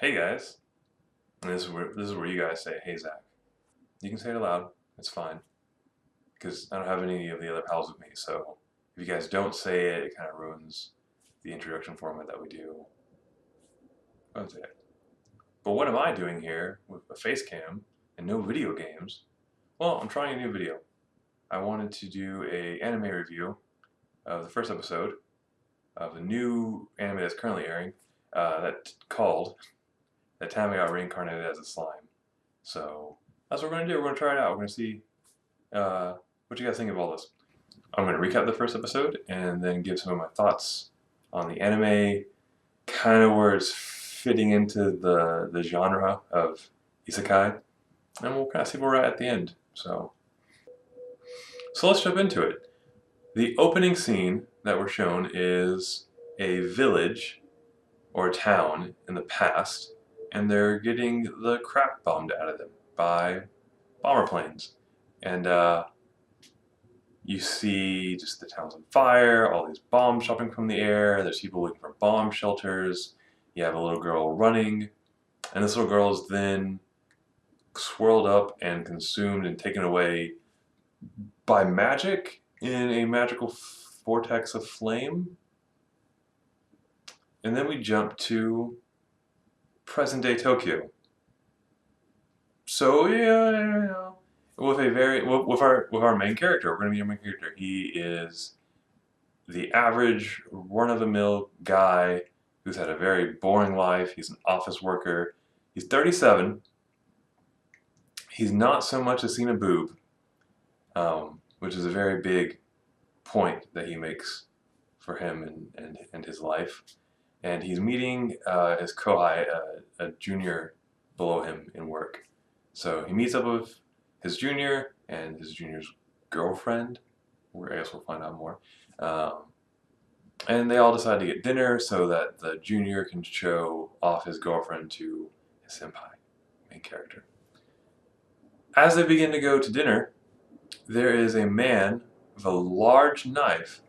Hey guys, and this is where you guys say, "Hey Zach." You can say it aloud. It's fine because I don't have any of the other pals with me. So if you guys don't say it, it kind of ruins the introduction format that we do. Don't say it. But what am I doing here with a face cam and no video games? Well, I'm trying a new video. I wanted to do a anime review of the first episode of the new anime that's currently airing. That called "That Time I Got Reincarnated as a Slime." So that's what we're gonna do. We're gonna try it out. We're gonna see what you guys think of all this. I'm gonna recap the first episode and then give some of my thoughts on the anime, kind of where it's fitting into the genre of isekai, and we'll kind of see where we're at the end. So let's jump into it. The opening scene that we're shown is a village or a town in the past, and they're getting the crap bombed out of them by bomber planes. And you see just the town's on fire, all these bombs dropping from the air, there's people looking for bomb shelters, you have a little girl running, and this little girl is then swirled up and consumed and taken away by magic in a magical vortex of flame. And then we jump to present day Tokyo. So yeah, with our main character, we're gonna be our main character. He is the average run-of-the-mill guy who's had a very boring life. He's an office worker. He's 37. He's not so much as seen a boob, which is a very big point that he makes for him and his life. And he's meeting his kohai, a junior below him in work. So he meets up with his junior and his junior's girlfriend. I guess we'll find out more. And they all decide to get dinner so that the junior can show off his girlfriend to his senpai, main character. As they begin to go to dinner, there is a man with a large knife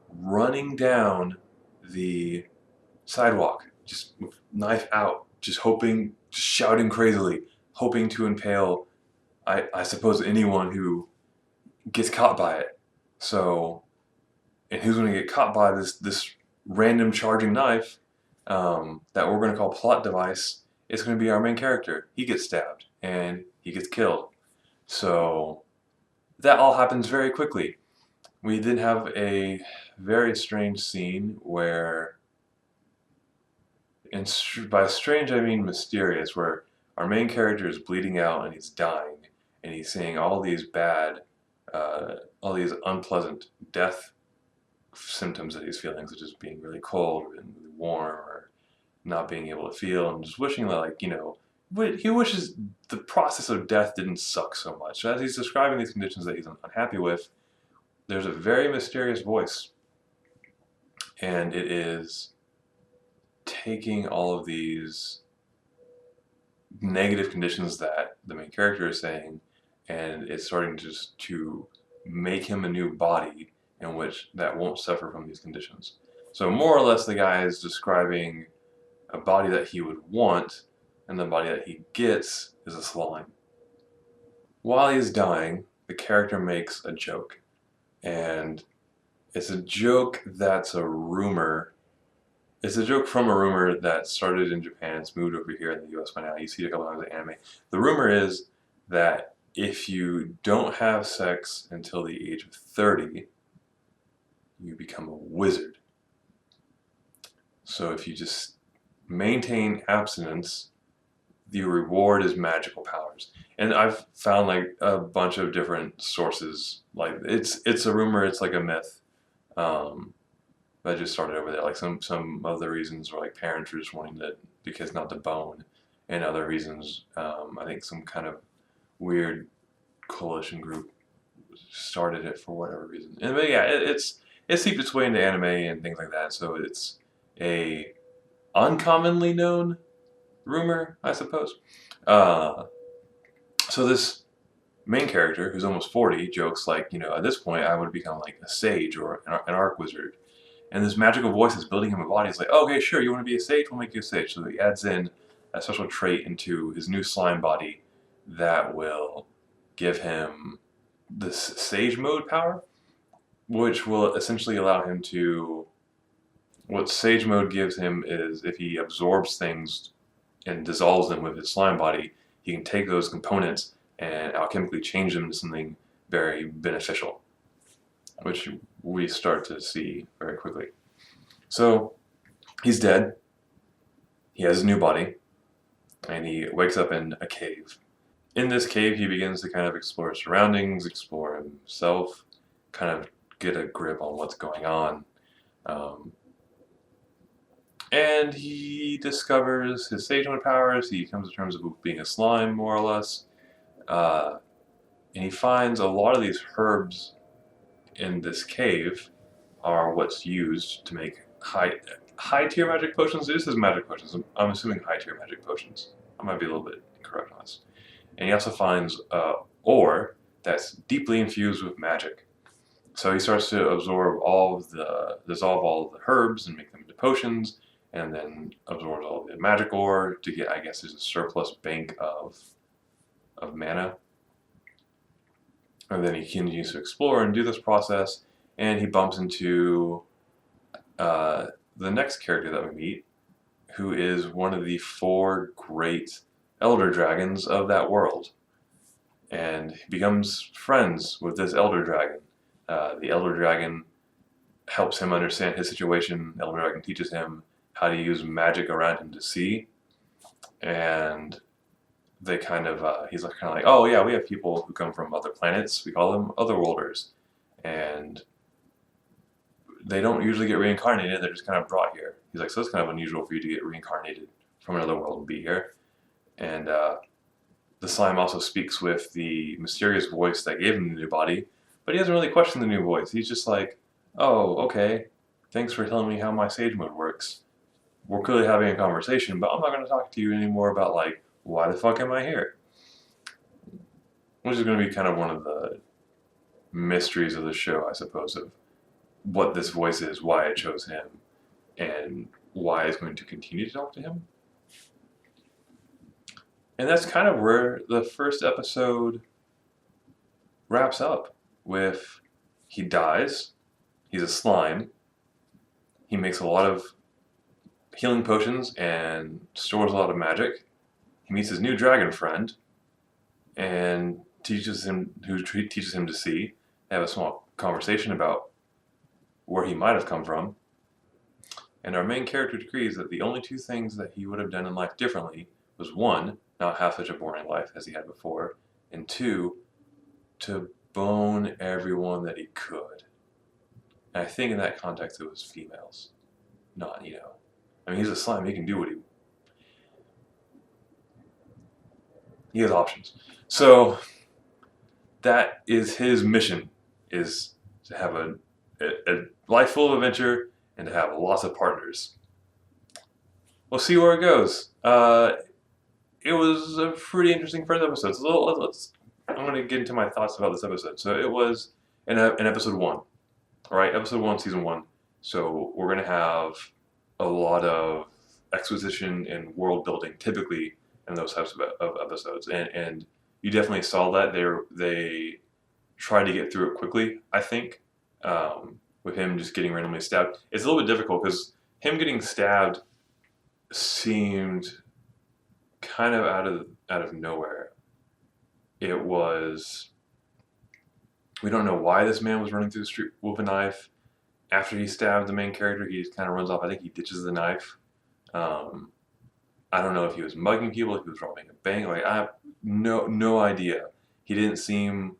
running down the sidewalk, just with knife out, just shouting crazily, hoping to impale, I suppose, anyone who gets caught by it. So, and who's going to get caught by this random charging knife that we're going to call plot device? It's going to be our main character. He gets stabbed and he gets killed. So that all happens very quickly. We then have a very strange scene where, and by strange I mean mysterious, where our main character is bleeding out and he's dying, and he's seeing all these all these unpleasant death symptoms that he's feeling, such as being really cold and really warm, or not being able to feel, and just wishing that, like, he wishes the process of death didn't suck so much. So as he's describing these conditions that he's unhappy with, there's a very mysterious voice, and it is taking all of these negative conditions that the main character is saying, and it's starting to make him a new body in which that won't suffer from these conditions. So more or less the guy is describing a body that he would want, and the body that he gets is a slime. While he's dying, the character makes a joke, and it's a joke that's a rumor. It's a joke from a rumor that started in Japan. It's moved over here in the US by now. You see it a couple times in anime. The rumor is that if you don't have sex until the age of 30, you become a wizard. So if you just maintain abstinence, the reward is magical powers. And I've found like a bunch of different sources. Like it's a rumor. It's like a myth. That just started over there. Like some of the reasons were like parents were just wanting to, because not to bone, and other reasons, I think some kind of weird coalition group started it for whatever reason. And but yeah, it seeped its way into anime and things like that. So it's a uncommonly known rumor, I suppose. So this main character, who's almost 40, jokes like, at this point I would become like a sage or an arc wizard. And this magical voice is building him a body. It's like, oh, okay, sure, you want to be a sage? We'll make you a sage. So he adds in a special trait into his new slime body that will give him this Sage Mode power, which will essentially allow him to... What Sage Mode gives him is if he absorbs things and dissolves them with his slime body, he can take those components and alchemically change them to something very beneficial, which we start to see very quickly. So he's dead. He has a new body, and he wakes up in a cave. In this cave, he begins to kind of explore his surroundings, explore himself, kind of get a grip on what's going on. And he discovers his Sage Mode powers. He comes to terms with being a slime, more or less. And he finds a lot of these herbs in this cave are what's used to make high tier magic potions. This is magic potions. I'm assuming high tier magic potions. I might be a little bit incorrect on this. And he also finds ore that's deeply infused with magic. So he starts to absorb dissolve all of the herbs and make them into potions, and then absorbs all of the magic ore to get, I guess there's a surplus bank of mana. And then he continues to explore and do this process, and he bumps into the next character that we meet, who is one of the 4 great elder dragons of that world. And he becomes friends with this elder dragon. The elder dragon helps him understand his situation. The elder dragon teaches him how to use magic around him to see. And they kind of, he's kind of like, oh yeah, we have people who come from other planets. We call them otherworlders. And they don't usually get reincarnated, they're just kind of brought here. He's like, so it's kind of unusual for you to get reincarnated from another world and be here. And the slime also speaks with the mysterious voice that gave him the new body, but he doesn't really question the new voice. He's just like, oh, okay, thanks for telling me how my Sage Mode works. We're clearly having a conversation, but I'm not going to talk to you anymore about, like, why the fuck am I here? Which is going to be kind of one of the mysteries of the show, I suppose, of what this voice is, why I chose him, and why it's going to continue to talk to him. And that's kind of where the first episode wraps up with he dies, he's a slime, he makes a lot of healing potions and stores a lot of magic. He meets his new dragon friend and teaches him to see. They have a small conversation about where he might have come from. And our main character agrees that the only 2 things that he would have done in life differently was 1, not have such a boring life as he had before, and 2, to bone everyone that he could. And I think in that context it was females, not, you know, I mean, he's a slime, he can do what he has options. So that is his mission, is to have a life full of adventure and to have lots of partners. We'll see where it goes. It was a pretty interesting first episode. So I'm going to get into my thoughts about this episode. So it was in episode 1. All right, episode 1, season 1. So we're going to have a lot of exposition and world building typically in those types of episodes. And you definitely saw that. They tried to get through it quickly, I think, with him just getting randomly stabbed. It's a little bit difficult because him getting stabbed seemed kind of out of nowhere. It was, we don't know why this man was running through the street with a knife. After he stabbed the main character, he just kind of runs off. I think he ditches the knife. I don't know if he was mugging people, if he was robbing a bank. Like, I have no idea. He didn't seem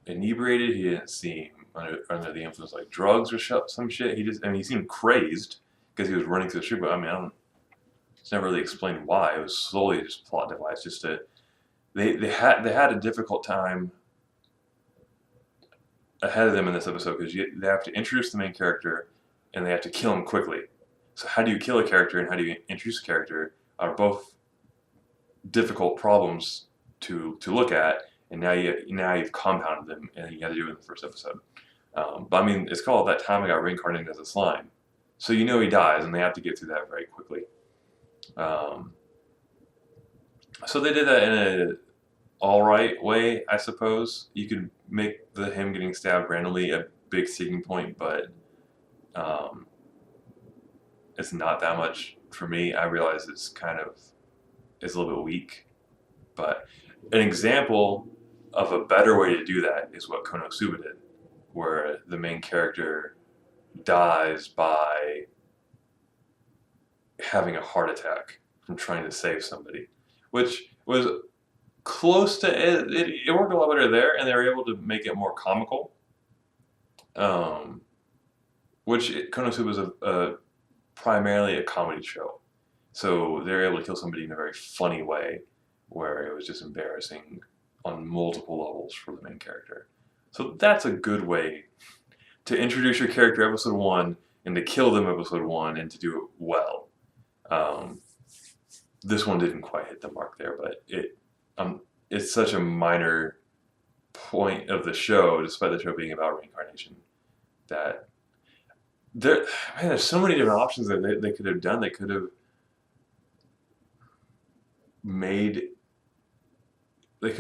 inebriated. He didn't seem under the influence like drugs or some shit. He seemed crazed because he was running through the street. But I mean, it's never really explained why. It was slowly just plot device. Just they had a difficult time ahead of them in this episode because they have to introduce the main character and they have to kill him quickly. So how do you kill a character and how do you introduce a character are both difficult problems to look at, and now you've compounded them and you have to do it in the first episode. But I mean, it's called That Time I Got Reincarnated as a Slime. So you know he dies and they have to get through that very quickly. So they did that in a all right way, I suppose. You could make the him getting stabbed randomly a big sticking point, but um, it's not that much for me. I realize it's a little bit weak, but an example of a better way to do that is what Konosuba did, where the main character dies by having a heart attack from trying to save somebody, which was close to it. It worked a lot better there, and they were able to make it more comical. Um, Konosuba is primarily a comedy show, so they're able to kill somebody in a very funny way, where it was just embarrassing on multiple levels for the main character. So that's a good way to introduce your character episode 1 and to kill them episode 1 and to do it well. This one didn't quite hit the mark there, but it's such a minor point of the show, despite the show being about reincarnation, that there's so many different options that they could have done. They could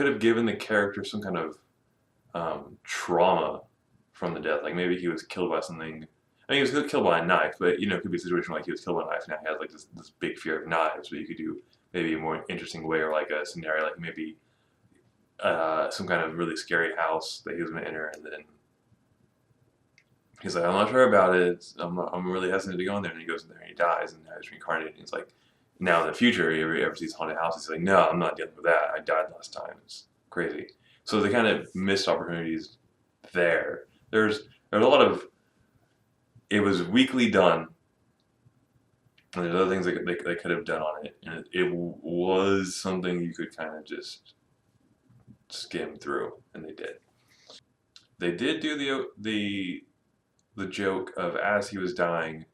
have given the character some kind of trauma from the death. Like maybe he was killed by something. I mean, he was killed by a knife, but it could be a situation like he was killed by a knife. Now he has like this big fear of knives. But you could do maybe a more interesting way, or like a scenario like maybe some kind of really scary house that he was going to enter, and then he's like, I'm not sure about it. I'm really hesitant to go in there, and he goes in there and he dies, and now he's reincarnated. And he's like, now in the future, if he ever sees haunted houses, he's like, no, I'm not dealing with that. I died last time. It's crazy. So they kind of missed opportunities there. There's a lot of, it was weakly done, and there's other things they could have done on it, and it was something you could kind of just skim through, and they did. They did do the joke of as he was dying,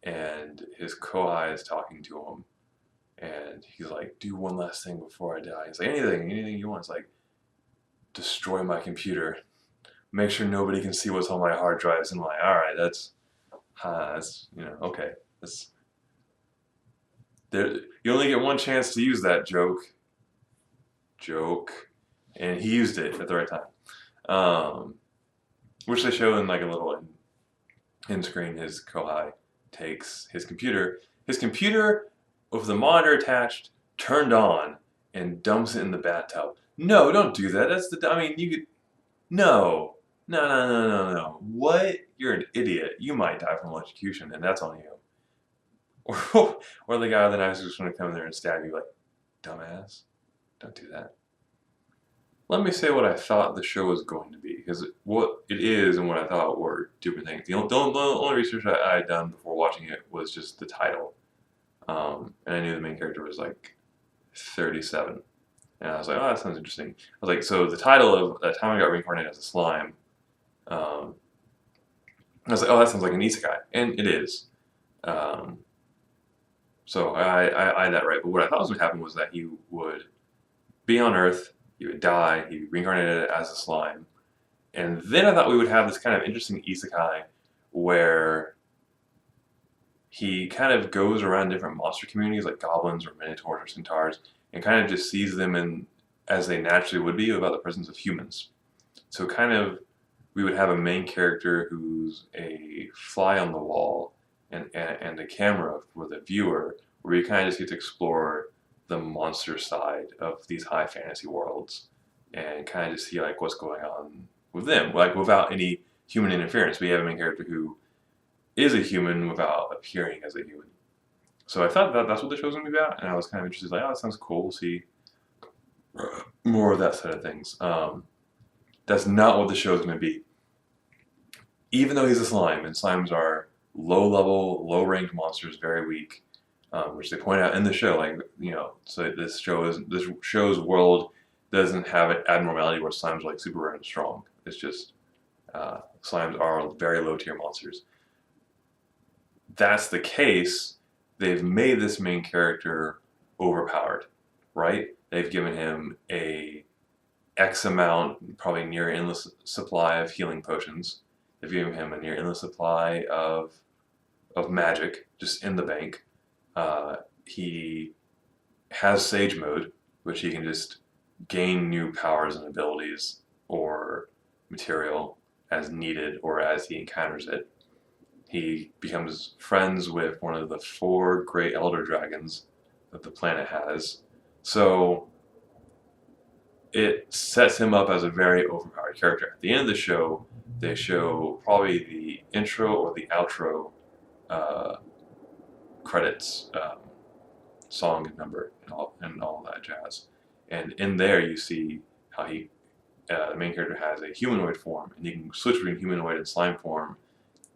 and his kohai is talking to him, and he's like, "Do one last thing before I die." He's like, "Anything you want." It's like, "Destroy my computer. Make sure nobody can see what's on my hard drives." And I'm like, "All right, that's okay. That's there. You only get one chance to use that joke, and he used it at the right time." Which they show in like a little end screen. His kohai takes his computer with the monitor attached, turned on, and dumps it in the bathtub. No, don't do that. You could, no. No. What? You're an idiot. You might die from electrocution, and that's on you. Or the guy with the knife is just going to come in there and stab you, like, dumbass. Don't do that. Let me say what I thought the show was going to be, because what it is and what I thought were different things. The only research I had done before watching it was just the title. And I knew the main character was like 37. And I was like, oh, that sounds interesting. I was like, so the title of Time I Got Reincarnated as a Slime, I was like, oh, that sounds like an isekai. And it is. So I had that right. But what I thought was going to happen was that he would be on Earth, he would die, he'd be reincarnated as a slime. And then I thought we would have this kind of interesting isekai where he kind of goes around different monster communities like goblins or minotaurs or centaurs and kind of just sees them in as they naturally would be without the presence of humans. So kind of we would have a main character who's a fly on the wall and a camera for the viewer, where you kind of just get to explore the monster side of these high fantasy worlds and kind of just see like what's going on with them, like without any human interference. We have a main character who is a human without appearing as a human. So I thought that's what the show's gonna be about, and I was kind of interested, like, oh, that sounds cool. We'll see more of that side of things. That's not what the show's gonna be. Even though he's a slime, and slimes are low-level, low-ranked monsters, very weak, which they point out in the show. Like, so this show's world doesn't have an abnormality where slimes are like super rare and strong. It's just slimes are very low-tier monsters. That's the case. They've made this main character overpowered, right? They've given him a X amount, probably near endless supply of healing potions. They've given him a near endless supply of magic just in the bank. he has Sage Mode, which he can just gain new powers and abilities or material as needed or as he encounters it. He becomes friends with one of the 4 great elder dragons that the planet has. So it sets him up as a very overpowered character. At the end of the show, they show probably the intro or the outro credits, song and number and all that jazz. And in there you see how the main character has a humanoid form, and you can switch between humanoid and slime form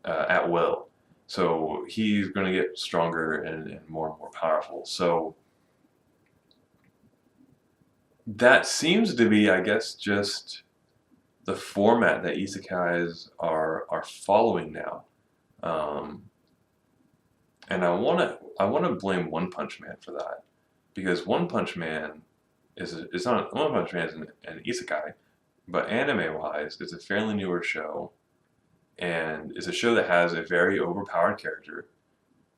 at will. So he's going to get stronger and more powerful. So that seems to be, I guess, just the format that isekais are following now. And I wanna blame One Punch Man for that, because One Punch Man is an isekai, but anime-wise, it's a fairly newer show, and it's a show that has a very overpowered character,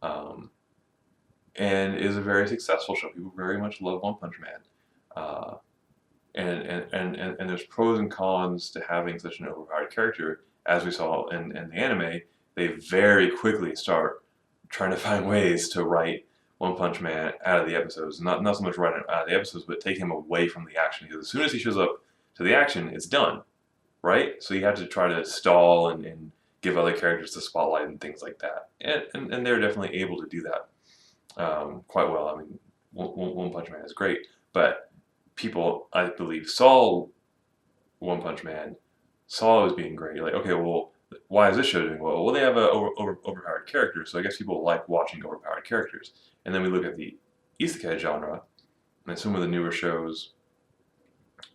and is a very successful show. People very much love One Punch Man. And there's pros and cons to having such an overpowered character. As we saw in the anime, they very quickly start trying to find ways to write One Punch Man out of the episodes. Not so much write him out of the episodes, but take him away from the action. Because as soon as he shows up to the action, it's done, right? So you have to try to stall and give other characters the spotlight and things like that. And they're definitely able to do that quite well. I mean, One Punch Man is great, but people, I believe, saw One Punch Man, saw it as being great. You're like, okay, well, why is this show doing well? Well, they have an overpowered character, so I guess people like watching overpowered characters. And then we look at the isekai genre, and some of the newer shows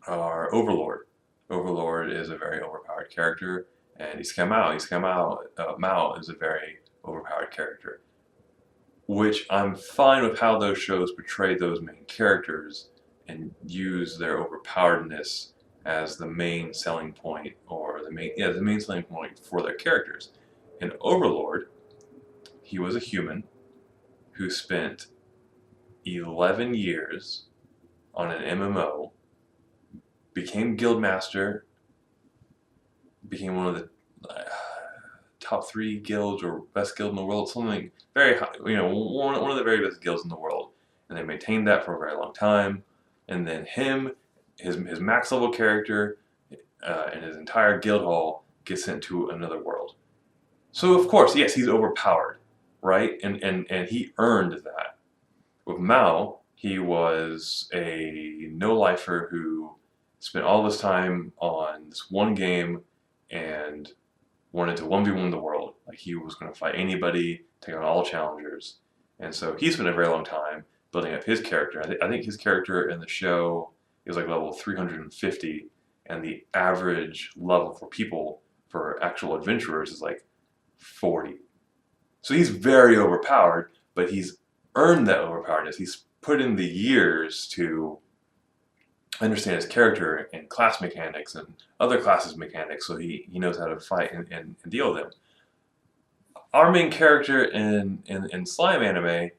are Overlord. Overlord is a very overpowered character, and Isekai Mao is a very overpowered character. Which I'm fine with how those shows portray those main characters and use their overpoweredness as the main selling point, or the main selling point for their characters. In Overlord, he was a human who spent 11 years on an MMO, became guildmaster, became one of the top 3 guilds or best guild in the world, something very high, one of the very best guilds in the world, and they maintained that for a very long time. And then his max level character, and his entire guild hall gets sent to another world. So of course, yes, he's overpowered, right? And he earned that. With Mao, he was a no-lifer who spent all of his time on this one game and wanted to 1v1 the world. Like, he was going to fight anybody, take on all challengers. And so he spent a very long time building up his character. I think his character in the show is like level 350, and the average level for people, for actual adventurers, is like 40. So he's very overpowered, but he's earned that overpoweredness. He's put in the years to understand his character and class mechanics and other classes mechanics, so he knows how to fight and deal with them. Our main character in Slime anime,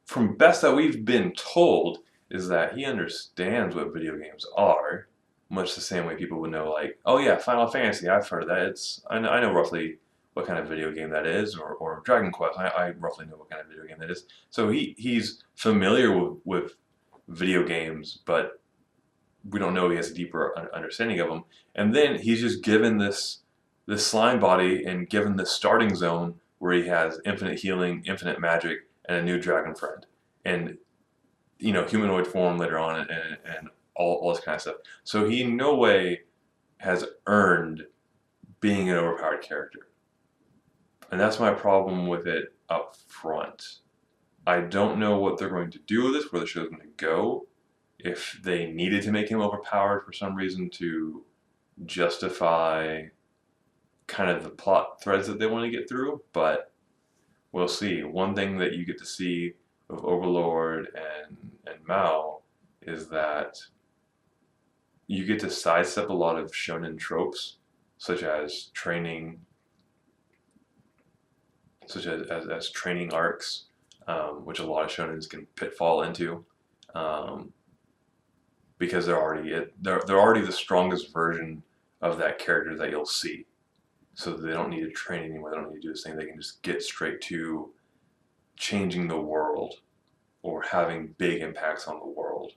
from best that we've been told, is that he understands what video games are, much the same way people would know, like, oh yeah, Final Fantasy, I've heard of that. I know roughly what kind of video game that is, or Dragon Quest, I roughly know what kind of video game that is. So he's familiar with video games, but we don't know he has a deeper understanding of them. And then he's just given this slime body and given this starting zone where he has infinite healing, infinite magic, and a new dragon friend, and humanoid form later on, and all this kind of stuff. So he in no way has earned being an overpowered character, and that's my problem with it up front. I don't know what they're going to do with this, where the show's going to go, if they needed to make him overpowered for some reason to justify kind of the plot threads that they want to get through, but we'll see. One thing that you get to see with Overlord and Mao is that you get to sidestep a lot of shonen tropes, such as training, such as training arcs, which a lot of shonens can pitfall into, because they're already the strongest version of that character that you'll see. So they don't need to train anymore. They don't need to do this thing. They can just get straight to changing the world or having big impacts on the world,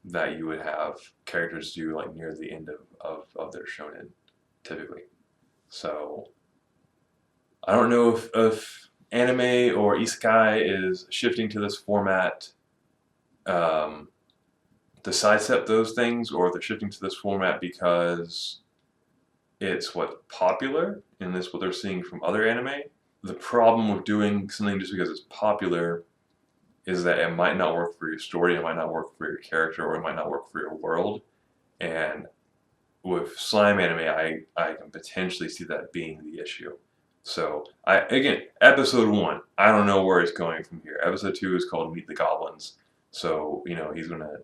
that you would have characters do like near the end of their shonen, typically. So I don't know if anime or isekai is shifting to this format to sidestep those things, or if they're shifting to this format because it's what's popular and it's what they're seeing from other anime. The problem with doing something just because it's popular is that it might not work for your story, it might not work for your character, or it might not work for your world. And with slime anime, I can potentially see that being the issue. So, again, episode 1, I don't know where it's going from here. Episode 2 is called Meet the Goblins. So, you know, he's going to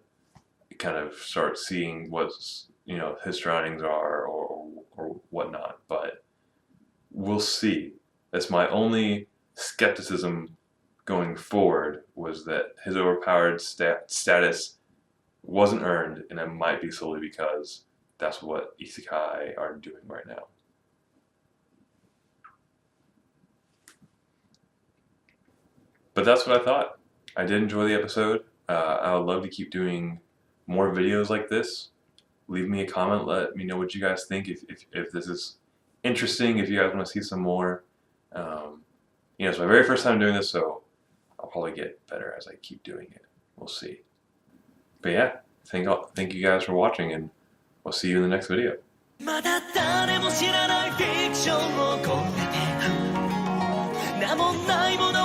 kind of start seeing what's, you know, his surroundings are or whatnot. But we'll see. That's my only skepticism going forward, was that his overpowered status wasn't earned, and it might be solely because that's what isekai are doing right now. But that's what I thought. I did enjoy the episode. I would love to keep doing more videos like this. Leave me a comment. Let me know what you guys think. If this is interesting, if you guys want to see some more. You know, it's my very first time doing this, so I'll probably get better as I keep doing it. We'll see. But yeah, thank you guys for watching, and we'll see you in the next video. まだ誰も知らないフィクションをこんだけ名もないもの